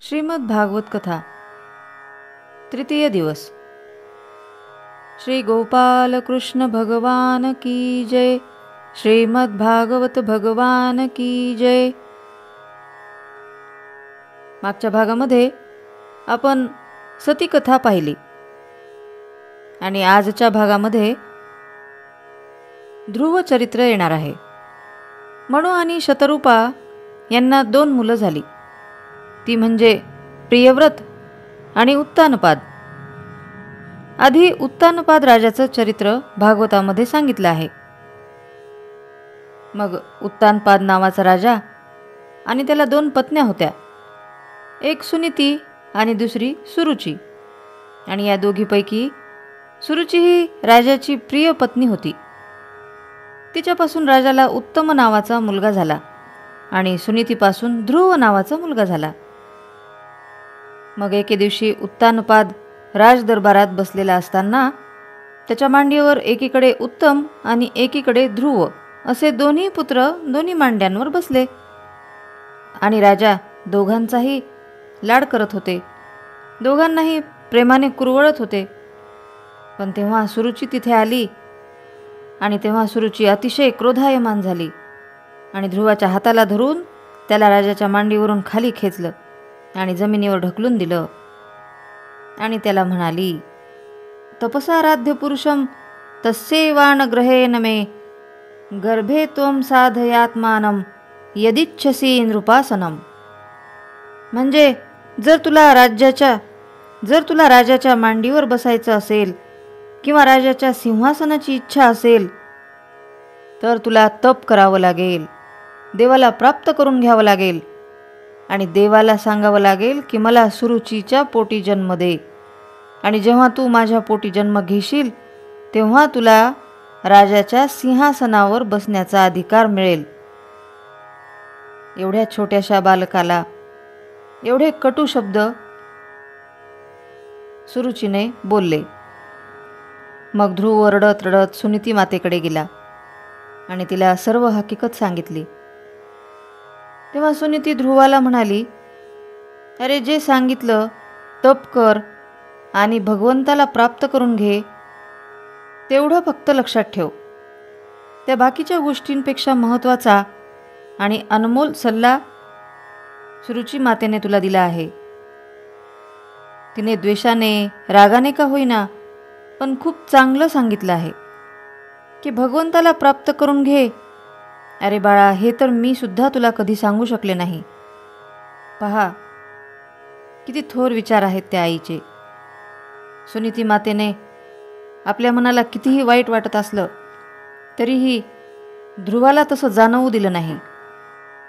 श्रीमद् भागवत कथा तृतीय दिवस। श्री गोपाल कृष्ण भगवान की जय। श्रीमद् भागवत भगवान की जय। मागच्या भागामध्ये आपण सती कथा पाहिली आणि आजच्या भागामध्ये ध्रुव चरित्र येणार आहे। मनु आणि शतरूपा यांना 2 मुलं झाली, ती म्हणजे प्रियव्रत आणि उत्तानपाद। आधी उत्तानपाद राजाचं चरित्र भागवतामध्ये सांगितलं आहे। मग उत्तानपाद नावाचा राजा आणि त्याला 2 पत्न्या होत्या, एक सुनीती आणि दुसरी सुरुची। आणि या दोघीपैकी सुरुची ही राजाची प्रिय पत्नी होती। तिच्यापासून राजाला उत्तम नावाचा मुलगा झाला आणि सुनीतीपासून ध्रुव नावाचा मुलगा झाला। मग एके दिवशी उत्तानपाद राजदरबारात बसलेला असताना त्याच्या मांडीवर एकीकडे उत्तम आणि एकीकडे ध्रुव असे 2 पुत्र 2 मांड्यांवर बसले आणि राजा दोघांचाही लाड करत होते, दोघांनाही प्रेमाने कुरवळत होते। पण तेव्हा सुरुची तिथे आली आणि तेव्हा सुरुची अतिशय क्रोधायमान झाली आणि ध्रुवाच्या हाताला धरून त्याला राजाच्या मांडीवरून खाली खेचलं आणि जमिनीवर ढकलून दिलं आणि त्याला म्हणाली, तपसाराध्य पुरुषम तस्यैवान ग्रहेण मे गर्भे त्वं साधयात्मानं यदिच्छसी नृपासनम। म्हणजे जर तुला राजाच्या मांडीवर बसायचं असेल किंवा राजाच्या सिंहासनाची इच्छा असेल तर तुला तप करावं लागेल, देवाला प्राप्त करून घ्यावं लागेल आणि देवाला सांगावं लागेल की मला सुरुचीच्या पोटी जन्म दे, आणि जेव्हा तू माझ्या पोटी जन्म घेशील तेव्हा तुला राजाच्या सिंहासनावर बसण्याचा अधिकार मिळेल। एवढ्या छोट्याशा बालकाला एवढे कटू शब्द सुरुचीने बोलले। मग ध्रुव रडत रडत सुनीती मातेकडे गेला आणि तिला सर्व हकीकत सांगितली। तेव्हा सुनीती ध्रुवाला म्हणाली, अरे जे सांगितलं तप कर आणि भगवंताला प्राप्त करून घे, तेवढं फक्त लक्षात ठेव। त्या बाकीच्या गोष्टींपेक्षा महत्त्वाचा आणि अनमोल सल्ला सुरुची मातेने तुला दिला आहे। तिने द्वेषाने रागाने का होईना पण खूप चांगलं सांगितलं आहे की भगवंताला प्राप्त करून घे। अरे बाळा, हे तर मी सुद्धा तुला कधी सांगू शकले नाही। पहा किती थोर विचार आहेत त्या आईचे। सुनीती मातेने आपल्या मनाला कितीही वाईट वाटत असलं तरीही ध्रुवाला तसं जाणवू दिलं नाही,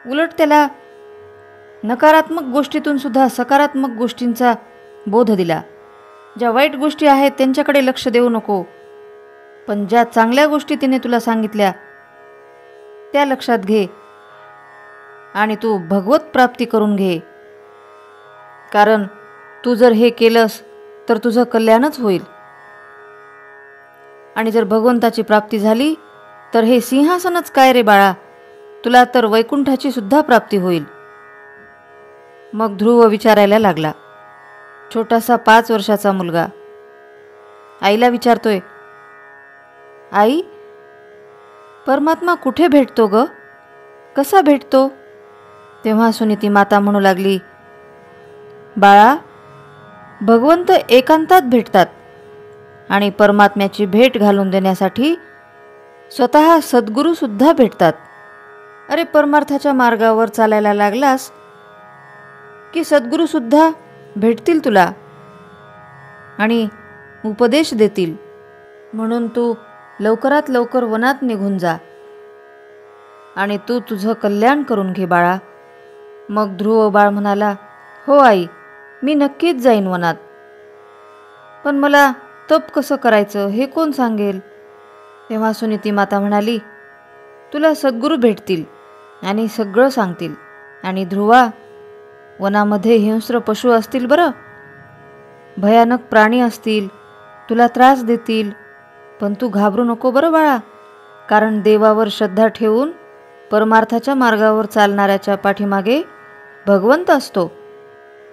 उलट त्याला नकारात्मक गोष्टीतून सुद्धा सकारात्मक गोष्टींचा बोध दिला। ज्या वाईट गोष्टी आहेत त्यांच्याकडे लक्ष देऊ नको, पण ज्या चांगल्या गोष्टी तिने तुला सांगितल्या त्या लक्षात घे आणि तू भगवत प्राप्ती करून घे, कारण तू जर हे केलंस तर तुझं कल्याणच होईल। आणि जर भगवंताची प्राप्ती झाली तर हे सिंहासनच काय रे बाळा, तुला तर वैकुंठाची सुद्धा प्राप्ती होईल। मग ध्रुव विचारायला लागला। छोटासा 5 वर्षाचा मुलगा आईला विचारतोय, आई, परमात्मा कुठे भेटतो ग? कसा भेटतो? तेव्हा सुनीती माता म्हणू लागली, बाळा, भगवंत एकांतात भेटतात आणि परमात्म्याची भेट घालून देण्यासाठी स्वतः सद्गुरू सुद्धा भेटतात। अरे परमार्थाच्या मार्गावर चालायला लागलास की सद्गुरू सुद्धा भेटतील तुला आणि उपदेश देतील। म्हणून तू लवकरात लवकर वनात निघून जा आणि तू तुझं कल्याण करून घे बाळा। मग ध्रुव बाळ म्हणाला, हो आई, मी नक्कीच जाईन वनात, पण मला तप कसं करायचं हे कोण सांगेल? तेव्हा सुनीती माता म्हणाली, तुला सद्गुरू भेटतील आणि सगळं सांगतील। आणि ध्रुवा, वनामध्ये हिंस्र पशु असतील बरं, भयानक प्राणी असतील, तुला त्रास देतील, पण तू घाबरू नको बरं बाळा, कारण देवावर श्रद्धा ठेवून परमार्थाच्या मार्गावर चालणाऱ्याच्या पाठीमागे भगवंत असतो।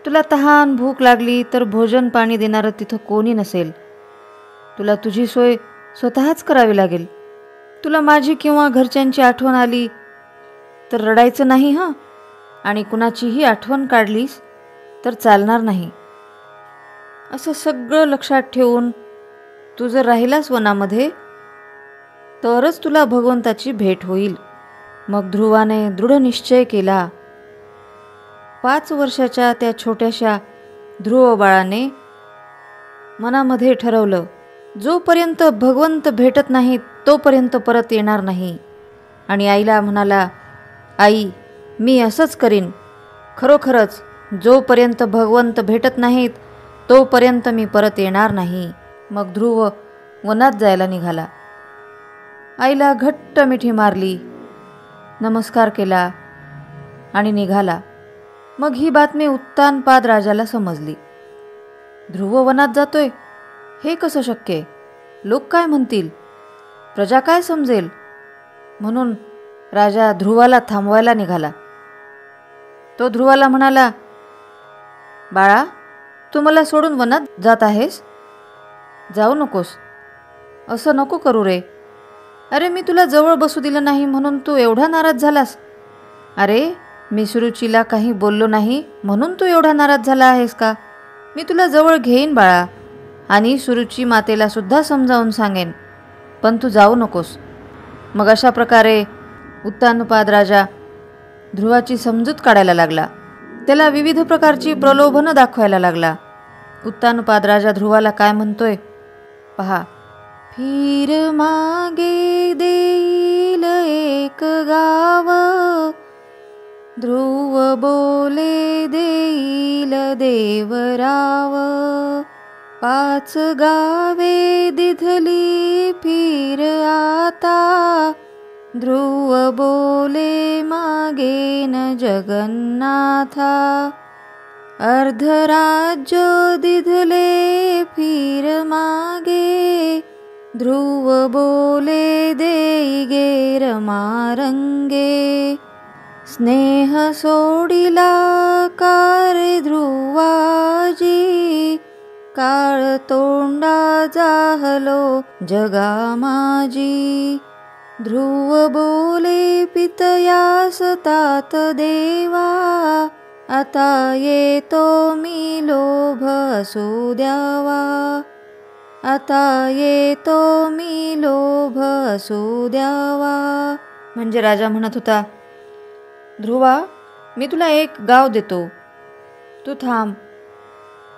तुला तहान भूक लागली तर भोजन पाणी देणारं तिथं कोणी नसेल. तुला तुझी सोय स्वतःच करावी लागेल. तुला माझी किंवा घरच्यांची आठवण आली तर रडायचं नाही हं, आणि कुणाचीही आठवण काढलीस तर चालणार नाही. असं सगळं लक्षात ठेवून तू जर राहिलास वनामध्ये तरच तुला भगवंताची भेट होईल. मग ध्रुवाने दृढ निश्चय केला. 5 वर्षाच्या त्या छोट्याशा ध्रुव बाळाने मनामध्ये ठरवलं, जोपर्यंत भगवंत भेटत नाही तोपर्यंत परत येणार नाही. आणि आईला म्हणाला, आई, मी असंच करीन. खरोखरच जोपर्यंत भगवंत भेटत नाहीत तोपर्यंत मी परत येणार नाही. मग ध्रुव वनात जायला निघाला. आईला घट्ट मिठी मारली, नमस्कार केला आणि निघाला. मग ही बातमी उत्तानपाद राजाला समजली. ध्रुव वनात जातोय, हे कसं शक्य आहे? लोक काय म्हणतील? प्रजा काय समजेल? म्हणून राजा ध्रुवाला थांबवायला निघाला. तो ध्रुवाला म्हणाला, बाळा, तू मला सोडून वनात जात आहेस? जाऊ नकोस. असं नको करू रे. अरे, मी तुला जवळ बसू दिलं नाही म्हणून तू एवढा नाराज झालास? अरे, मी सुरुचीला काही बोललो नाही म्हणून तू एवढा नाराज झाला आहेस का? मी तुला जवळ घेईन बाळा, आणि सुरुची मातेला सुद्धा समजावून सांगेन, पण तू जाऊ नकोस. मग अशा प्रकारे उत्तानपाद राजा ध्रुवाची समजूत काढायला लागला. त्याला विविध प्रकारची प्रलोभनं दाखवायला लागला. उत्तानपाद राजा ध्रुवाला काय म्हणतोय पहा. फिर मागे देईल एक गाव, ध्रुव बोले देईल देवराव. 5 गावे दिधली फिर आता, ध्रुव बोले मागेन जगन्नाथा. अर्धराज्य दिधले फिर मागे, ध्रुव बोले देई गेर मारंगे. स्नेह सोडिला कारे ध्रुवाजी, काळ तोंडा जाहलो जगा माझी. ध्रुव बोले पितयास तात देवा, आता येतो मी लोभ असू द्यावा. आता येतो मी लोभ असू द्यावा. म्हणजे राजा म्हणत होता, ध्रुवा, मी तुला एक गाव देतो, तू थांब.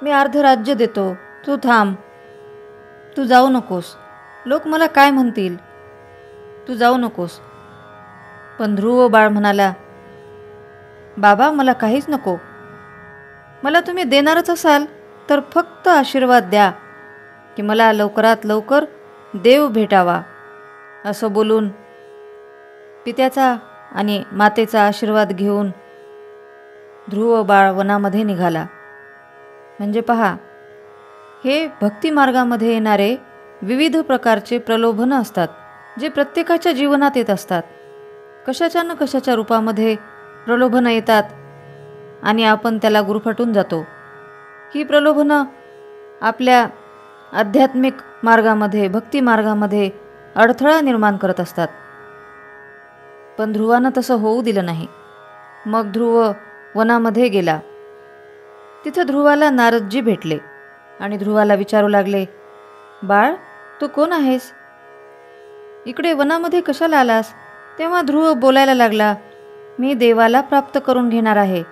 मी अर्ध राज्य देतो, तू थांब. तू जाऊ नकोस. लोक मला काय म्हणतील? तू जाऊ नकोस. पण ध्रुव बाळ म्हणाला, बाबा, मला काहीच नको. मला तुम्ही देणारच असाल तर फक्त आशीर्वाद द्या की मला लवकरात लवकर देव भेटावा. असं बोलून पित्याचा आणि मातेचा आशीर्वाद घेऊन ध्रुव बाळ वनामध्ये निघाला. म्हणजे पहा, हे भक्तिमार्गामध्ये येणारे विविध प्रकारचे प्रलोभनं असतात, जे प्रत्येकाच्या जीवनात येत असतात. कशाच्या न कशाच्या रूपामध्ये प्रलोभनं येतात आणि आपण त्याला गुरफटून जातो. ही प्रलोभनं आपल्या आध्यात्मिक मार्गामध्ये, भक्ती मार्गामध्ये अडथळा निर्माण करत असतात. पण ध्रुवानं तसं होऊ दिलं नाही. मग ध्रुव वनामध्ये गेला. तिथं ध्रुवाला नारदजी भेटले आणि ध्रुवाला विचारू लागले, बाळ, तू कोण आहेस? इकडे वनामध्ये कशाला आलास? तेव्हा ध्रुव बोलायला लागला, मी देवाला प्राप्त करून घेणार आहे.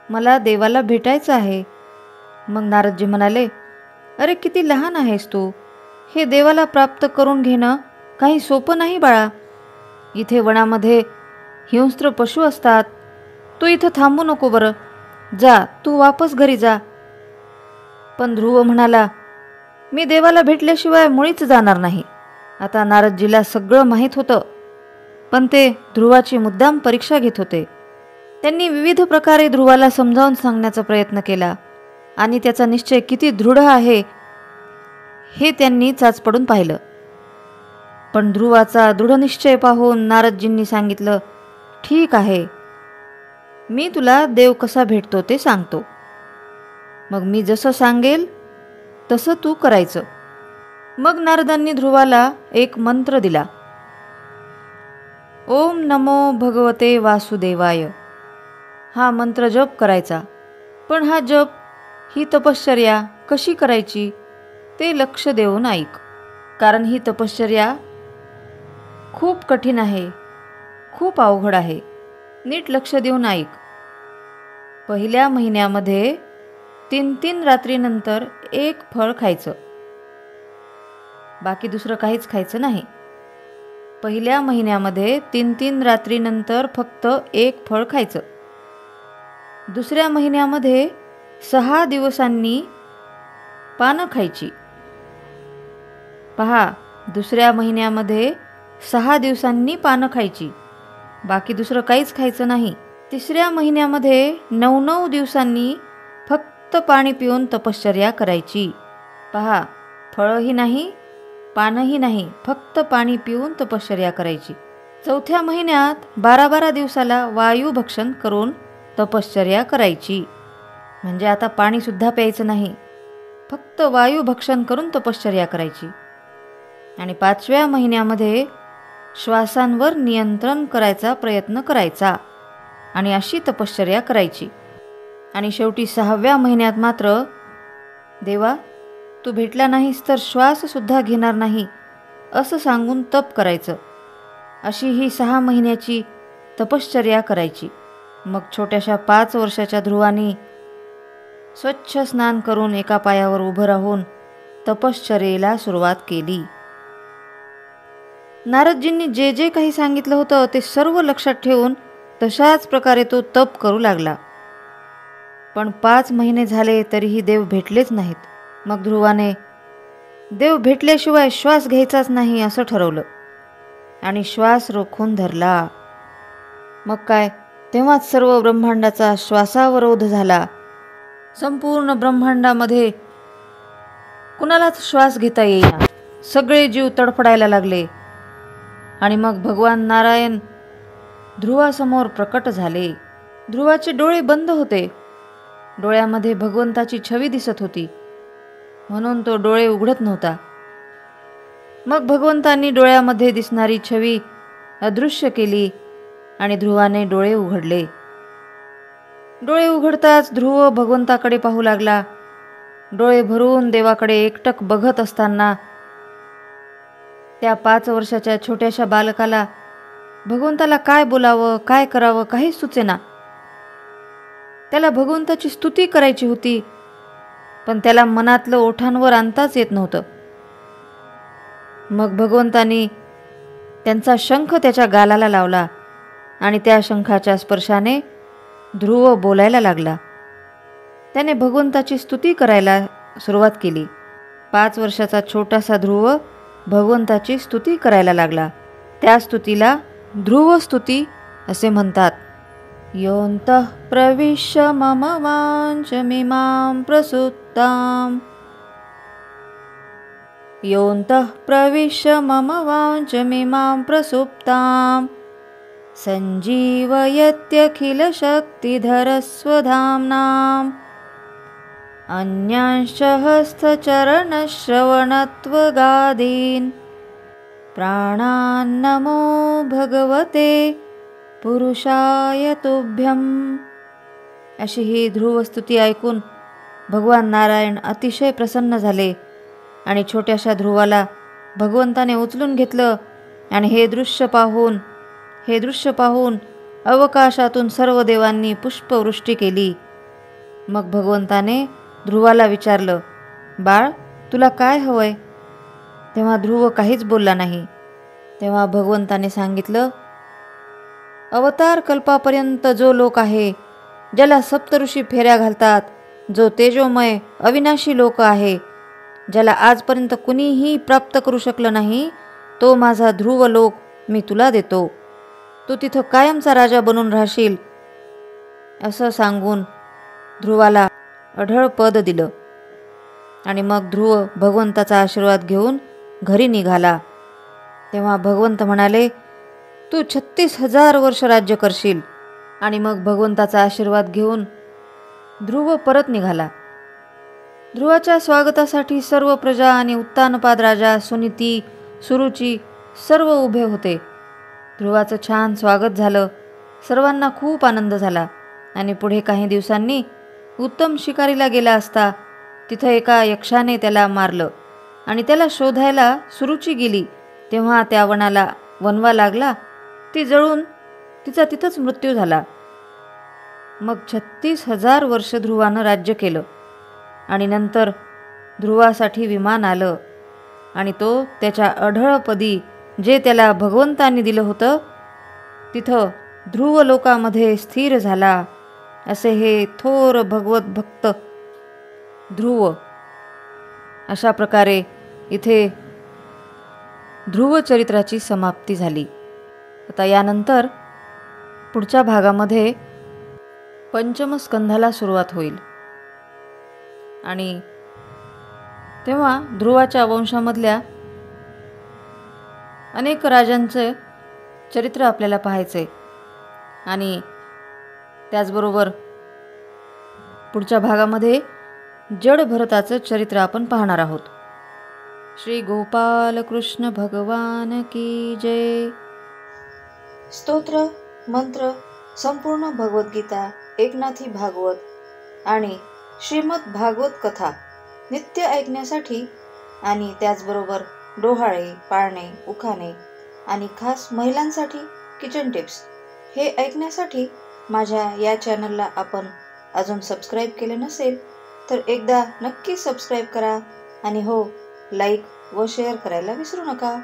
मला देवाला भेटायचं आहे. मग नारदजी म्हणाले, अरे, किती लहान आहेस तू. हे देवाला प्राप्त करून घेणं काही सोपं नाही बाळा. इथे वनामध्ये हिंस्त्र पशु असतात. तू इथं थांबू नको बरं. जा, तू वापस घरी जा. पण ध्रुव म्हणाला, मी देवाला भेटल्याशिवाय मुळीच जाणार नाही. आता नारदजीला सगळं माहीत होतं, पण ते ध्रुवाची मुद्दाम परीक्षा घेत होते. त्यांनी विविध प्रकारे ध्रुवाला समजावून सांगण्याचा प्रयत्न केला आणि त्याचा निश्चय किती दृढ आहे हे त्यांनी चाचपडून पाहिलं. पण ध्रुवाचा दृढ निश्चय पाहून नारदजींनी सांगितलं, ठीक आहे, मी तुला देव कसा भेटतो ते सांगतो. मग मी जसं सांगेल तसं तू करायचं. मग नारदांनी ध्रुवाला एक मंत्र दिला. ओम नमो भगवते वासुदेवाय. हा मंत्र जप करायचा. पण हा जप, ही तपश्चर्या कशी करायची ते लक्ष देऊन ऐक. कारण ही तपश्चर्या खूप कठीण आहे, खूप अवघड आहे. नीट लक्ष देऊन ऐक. पहिल्या महिन्यामध्ये 3 रात्रीनंतर एक फळ खायचं. बाकी दुसरं काहीच खायचं नाही. पहिल्या महिन्यामध्ये 3 रात्रीनंतर फक्त एक फळ खायचं. दुसऱ्या महिन्यामध्ये 6 दिवसांनी पानं खायची. पहा, दुसऱ्या महिन्यामध्ये 6 दिवसांनी पानं खायची. बाकी दुसरं काहीच खायचं नाही. तिसऱ्या महिन्यामध्ये 9 दिवसांनी फक्त पाणी पिऊन तपश्चर्या करायची. पहा, फळंही नाही, पानंही नाही, फक्त पाणी पिऊन तपश्चर्या करायची. चौथ्या महिन्यात 12 दिवसाला वायू भक्षण करून तपश्चर्या करायची. म्हणजे आता पाणीसुद्धा प्यायचं नाही, फक्त वायू भक्षण करून तपश्चर्या करायची. आणि 5व्या महिन्यामध्ये श्वासांवर नियंत्रण करायचा प्रयत्न करायचा आणि अशी तपश्चर्या करायची. आणि शेवटी 6व्या महिन्यात मात्र, देवा तू भेटला नाहीस तर श्वाससुद्धा घेणार नाही असं सांगून तप करायचं. अशी ही 6 महिन्याची तपश्चर्या करायची. मग छोट्याशा 5 वर्षाच्या ध्रुवानी स्वच्छ स्नान करून एका पायावर उभं राहून तपश्चर्येला सुरुवात केली. नारदजींनी जे जे काही सांगितलं होतं ते सर्व लक्षात ठेवून तशाच प्रकारे तो तप करू लागला. पण 5 महिने झाले तरीही देव भेटलेच नाहीत. मग ध्रुवाने देव भेटल्याशिवाय श्वास घ्यायचाच नाही असं ठरवलं आणि श्वास रोखून धरला. मग काय, तेव्हाच सर्व ब्रह्मांडाचा श्वासावरोध झाला. संपूर्ण ब्रह्मांडामध्ये कुणालाच श्वास घेता येईना. सगळे जीव तडफडायला लागले. आणि मग भगवान नारायण ध्रुवासमोर प्रकट झाले. ध्रुवाचे डोळे बंद होते. डोळ्यामध्ये भगवंताची छवी दिसत होती, म्हणून तो डोळे उघडत नव्हता. मग भगवंतांनी डोळ्यामध्ये दिसणारी छवी अदृश्य केली आणि ध्रुवाने डोळे उघडले. डोळे उघडताच ध्रुव भगवंताकडे पाहू लागला. डोळे भरून देवाकडे एकटक बघत असताना त्या 5 वर्षाच्या छोट्याशा बालकाला भगवंताला काय बोलावं, काय करावं काहीच सुचेना. त्याला भगवंताची स्तुती करायची होती, पण त्याला मनातलं ओठांवर आणताच येत नव्हतं. मग भगवंतानी त्यांचा शंख त्याच्या गालाला लावला आणि त्या शंखाच्या स्पर्शाने ध्रुव बोलायला लागला. त्याने भगवंताची स्तुती करायला सुरुवात केली. 5 वर्षाचा छोटासा ध्रुव भगवंताची स्तुती करायला लागला. त्या स्तुतीला ध्रुव स्तुती असे म्हणतात. योऽन्तः प्रविश्य मम वाञ्छमिमां प्रसुप्ताम् योऽन्तः प्रविश्य मम वाञ्छमिमां प्रसुप्ताम् सञ्जीवयत्यखिलशक्तिधरस्वधाम्नाम् अन्यांश्च हस्तचरणश्रवणत्वगादीन् प्राणान्नमो भगवते पुरुषाय तुभ्यम. अशी ही ध्रुवस्तुती ऐकून भगवान नारायण अतिशय प्रसन्न झाले आणि छोट्याशा ध्रुवाला भगवंताने उचलून घेतलं. आणि हे दृश्य पाहून अवकाशातून सर्व देवांनी पुष्पवृष्टी केली. मग भगवंताने ध्रुवाला विचारलं, बाळ तुला काय हवंय? तेव्हा ध्रुव काहीच बोलला नाही. तेव्हा भगवंताने सांगितलं, अवतार कल्पापर्यंत जो लोक आहे, ज्याला सप्तऋषी फेऱ्या घालतात, जो तेजोमय अविनाशी लोक आहे, ज्याला आजपर्यंत कुणीही प्राप्त करू शकलं नाही, तो माझा ध्रुव लोक मी तुला देतो. तू तिथं कायमचा राजा बनून राहशील. असं सांगून ध्रुवाला अढळ पद दिलं. आणि मग ध्रुव भगवंताचा आशीर्वाद घेऊन घरी निघाला. तेव्हा भगवंत म्हणाले, तू 36,000 वर्ष राज्य करशील. आणि मग भगवंताचा आशीर्वाद घेऊन ध्रुव परत निघाला. ध्रुवाच्या स्वागतासाठी सर्व प्रजा आणि उत्तानपाद राजा, सुनीती, सुरुची सर्व उभे होते. ध्रुवाचं छान स्वागत झालं. सर्वांना खूप आनंद झाला. आणि पुढे काही दिवसांनी उत्तम शिकारीला गेला असता तिथं एका यक्षाने त्याला मारलं आणि त्याला शोधायला सुरुची गेली तेव्हा त्या वनाला वनवा लागला. ती जळून तिचा तिथंच मृत्यू झाला. मग 36,000 वर्ष ध्रुवानं राज्य केलं आणि नंतर ध्रुवासाठी विमान आलं आणि तो त्याच्या अढळपदी जे त्याला भगवंतांनी दिलं होतं तिथं ध्रुव लोकामध्ये स्थिर झाला. असे हे थोर भगवत भक्त ध्रुव. अशा प्रकारे इथे ध्रुव चरित्राची समाप्ती झाली. आता यानंतर पुढच्या भागामध्ये पंचम स्कंधाला सुरुवात होईल आणि तेव्हा ध्रुवाच्या वंशामधल्या अनेक राजांचं चरित्र आपल्याला पाहायचे आणि त्याचबरोबर पुढच्या भागामध्ये जड भरताचं चरित्र आपण पाहणार आहोत. श्री गोपाल कृष्ण भगवान की जय. स्तोत्र, मंत्र, संपूर्ण भगवद्गीता, एकनाथी भागवत आणि श्रीमद भागवत कथा नित्य ऐकण्यासाठी आणि त्याचबरोबर डोहाळे, पाळणे, उखाणे आणि खास महिलांसाठी किचन टिप्स हे ऐकण्यासाठी माझ्या या चॅनलला आपण अजून सबस्क्राईब केले नसेल तर एकदा नक्की सबस्क्राईब करा आणि हो, लाईक व शेअर करायला विसरू नका.